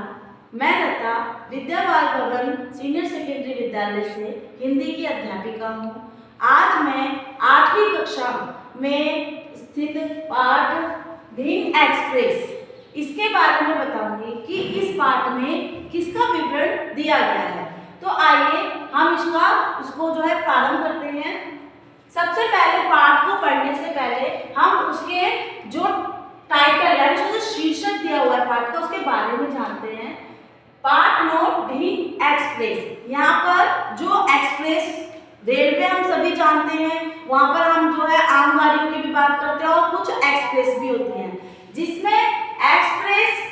नमस्कार, मैं लता विद्या बाल भवन सीनियर सेकेंडरी विद्यालय से हिंदी की अध्यापिका हूँ। आज मैं 8वीं कक्षा में स्थित पाठ ढींग एक्सप्रेस इसके बारे में बताऊंगी कि इस पाठ में किसका विवरण दिया गया है। तो आइए हम इसको जो है प्रारंभ करते हैं। सबसे पहले पाठ को पढ़ने से पहले हम उसके जो टाइटल यानी जो शीर्षक दिया हुआ है पाठ का उसके बारे में जानते हैं। Part note Dhing express. यहाँ पर जो एक्सप्रेस रेलवे हम सभी जानते हैं, वहाँ पर हम जो है आम गाड़ियों की भी बात करते हैं और कुछ एक्सप्रेस भी होती हैं, जिसमें एक्सप्रेस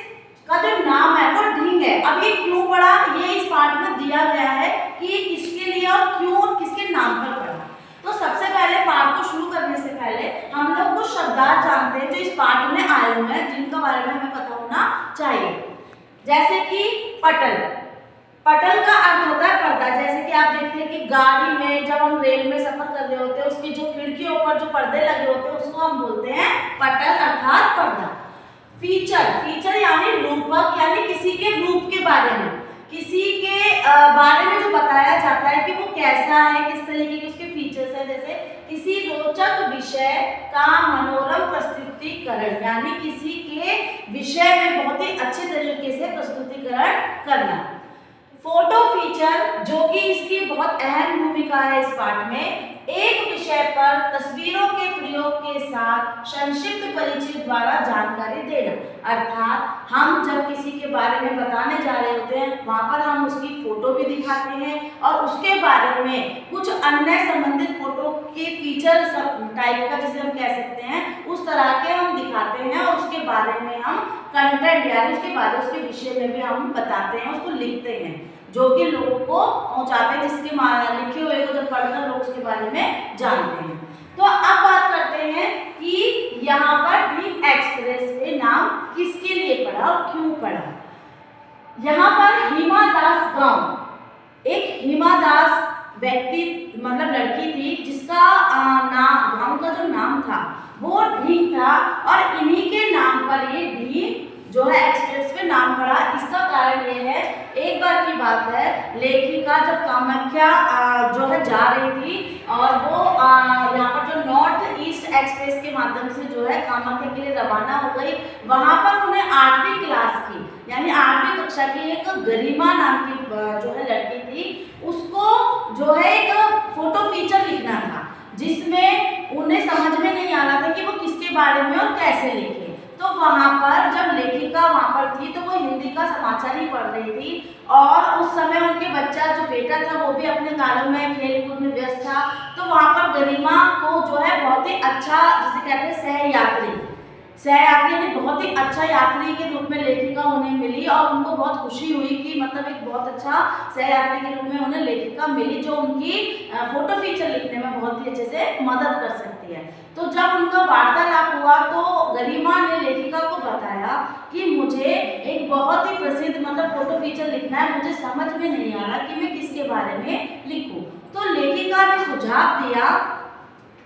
का जो नाम है वो ढींग है। अब ये क्यों पड़ा, ये इस पाठ में दिया गया है कि ये किसके लिए और क्यों और किसके नाम पर पड़ा। तो सबसे पहले पाठ को शुरू करने से पहले हम लोग कुछ शब्दार्थ जानते हैं जो इस पाठ में आए हुए हैं, जिनका बारे में हमें पता होना चाहिए। जैसे कि पटल। पटल का अर्थ होता है पर्दा। जैसे कि आप देखते हैं कि गाड़ी में जब हम रेल में सफर कर रहे होते हैं, उसकी जो खिड़कियों पर जो पर्दे लगे होते हैं उसको हम बोलते हैं पटल अर्थात पर्दा। फीचर। फीचर यानी रूपक, यानी किसी के रूप के बारे में, किसी के बारे में जो बताया जाता है कि वो कैसा है, किस तरीके के उसके फीचर्स है। जैसे किसी रोचक विषय का मनोरम प्रस्तुतिकरण, यानी किसी के विषय में बहुत ही अच्छे तरीके से प्रस्तुतिकरण करना। फोटो फीचर, जो कि इसकी बहुत अहम भूमिका है इस पाठ में, एक विषय पर तस्वीरों के प्रयोग के साथ संक्षिप्त परिचय द्वारा जानकारी देना। अर्थात हम जब किसी के बारे में बताने जा रहे होते हैं, वहाँ पर हम उसकी फोटो भी दिखाते हैं और उसके बारे में कुछ अन्य संबंधित फोटो के फीचर टाइप का, जिसे हम कह सकते हैं, उस तरह के हम दिखाते हैं और उसके बारे में हम कंटेंट यानी उसके बारे में उसके विषय में भी हम बताते हैं, उसको लिखते हैं, जो कि लोगों को पहुंचाते हैं, जिसके लिखे हुए को जब पढ़कर लोग उसके बारे में जानते हैं। तो अब बात करते हैं कि यहाँ पर ढींग एक्सप्रेस के नाम किसके लिए पड़ा और क्यों पड़ा। यहाँ पर हिमा दास गांव, एक हिमा दास व्यक्ति मतलब लड़की थी, जिसका गांव का जो नाम था वो ढींग था और इन्हीं के नाम पर ये ढींग जो है एक्सप्रेस पे नाम पड़ा। इसका कारण ये है, एक बार की बात है, लेखिका जब कामाख्या जो है जा रही थी और वो यहाँ पर जो नॉर्थ ईस्ट एक्सप्रेस के माध्यम से जो है कामाख्या के लिए रवाना हो गई। वहाँ पर उन्हें 8वीं क्लास की यानी 8वीं कक्षा की एक गरिमा नाम की जो है लड़की थी, उसको जो है एक फोटो फीचर लिखना था, जिसमें उन्हें समझ में नहीं आ रहा था कि वो किसके बारे में और कैसे लिखे। तो वहाँ पर जब लेखिका वहाँ पर थी तो वो हिंदी का समाचार ही पढ़ रही थी और उस समय उनके बच्चा जो बेटा था वो भी अपने कार्यों में खेल कूद में व्यस्त था। तो वहाँ पर गरिमा को जो है बहुत ही अच्छा, जिसे कहते हैं सहयात्री यानी बहुत ही अच्छा यात्री के रूप में लेखिका उन्हें मिली और उनको बहुत खुशी हुई कि मतलब एक बहुत अच्छा सहयात्री के रूप में उन्हें लेखिका मिली, जो उनकी फोटो फीचर लिखने में बहुत ही अच्छे से मदद कर सकती है। तो जब उनका वार्तालाप हुआ तो गरिमा ने लेखिका को बताया कि मुझे एक बहुत ही प्रसिद्ध मतलब फोटो फीचर लिखना है, मुझे समझ में नहीं आ रहा कि मैं किसके बारे में लिखूं। तो लेखिका ने सुझाव दिया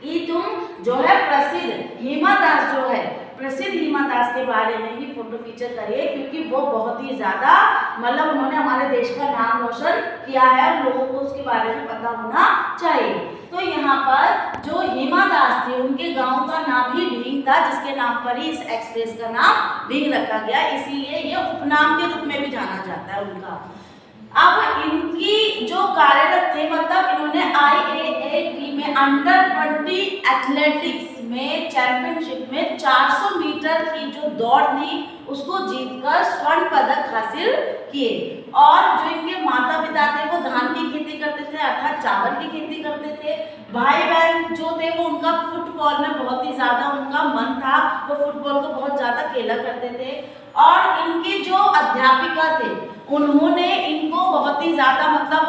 कि तुम जो है प्रसिद्ध हिमा दास जो है प्रसिद्ध हिमा दास के बारे में ही फोटो फीचर करिए, क्योंकि वो बहुत ही ज़्यादा मतलब उन्होंने हमारे देश का नाम रोशन किया है और लोगों को उसके बारे में पता होना चाहिए। तो यहाँ पर जो हिमा दास थी उनके गांव का नाम ही ढींग था, जिसके नाम पर ही इस एक्सप्रेस का नाम ढींग रखा गया, इसीलिए ये उपनाम के रूप में भी जाना जाता है उनका। अब इनकी जो कार्यरत थे मतलब इन्होंने IAAP में अंडर 20 एथलेटिक्स में चैंपियनशिप में 400 मीटर की जो दौड़ थी उसको जीतकर स्वर्ण पदक हासिल किए। और जो इनके माता पिता थे वो धान की खेती करते थे अर्थात चावल की खेती करते थे। भाई बहन जो थे वो उनका फुटबॉल में बहुत ही ज़्यादा उनका मन था, वो फुटबॉल को बहुत ज़्यादा खेला करते थे। और इनके जो अध्यापिका थे उन्होंने इनको बहुत ही ज़्यादा मतलब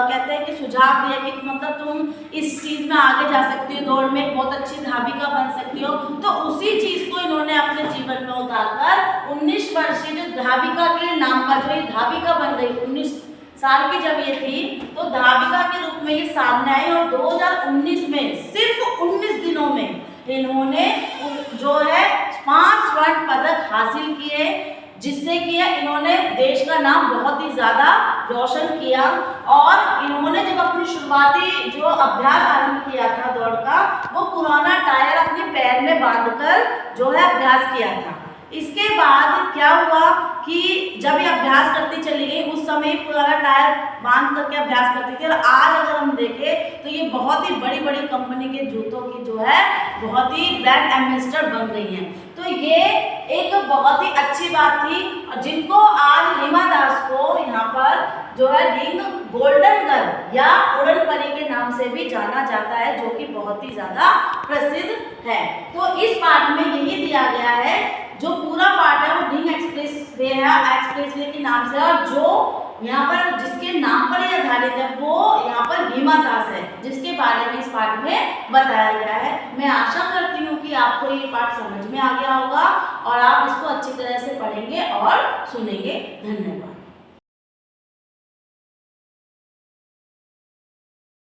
कहते हैं कि सुझाव दिया कि मतलब तुम इस चीज़ में आगे जा सकती हो, दौड़ में बहुत अच्छी धाविका बन सकती हो। तो उसी चीज़ को इन्होंने अपने जीवन में उतारकर 19 वर्षीय जो धाविका के नाम पर जो धाविका बन गई, 19 साल की जब ये थी तो धाविका के रूप में ये सामने आई और 2019 में सिर्फ 19 दिनों में इन्होंने जो है 5 स्वर्ण पदक हासिल किए, जिससे इसलिए किया, इन्होंने देश का नाम बहुत ही ज़्यादा रोशन किया और इन्होंने जब अपनी शुरुआती जो अभ्यास आरंभ किया था दौड़ का, वो पुराना टायर अपने पैर में बांधकर जो है अभ्यास किया था। इसके बाद क्या हुआ कि जब ये अभ्यास करती चली गई, उस समय पुराना टायर बांध करके अभ्यास करती थी, और आज अगर हम देखें तो ये बहुत ही बड़ी बड़ी कंपनी के जूतों की जो है बहुत ही ब्रांड एम्बेसडर बन गई हैं। तो ये एक बहुत ही अच्छी बात थी, और जिनको आज हिमा दास को यहाँ पर जो है रिंग गोल्डन गर्ल या उड़न परी के नाम से भी जाना जाता है, जो कि बहुत ही ज़्यादा प्रसिद्ध है। तो इस पाठ में यही दिया गया है, जो पूरा पार्ट है वो रिंग एक्सप्रेसवे है, एक्सप्रेसवे के नाम से, और जो यहाँ पर जिसके नाम पर ये आधारित है वो यहाँ पर हिमा दास है, जिसके बारे में इस पाठ में बताया गया है। मैं आशा करती हूँ कि आपको ये पाठ समझ में आ गया होगा और आप इसको अच्छी तरह से पढ़ेंगे और सुनेंगे। धन्यवाद।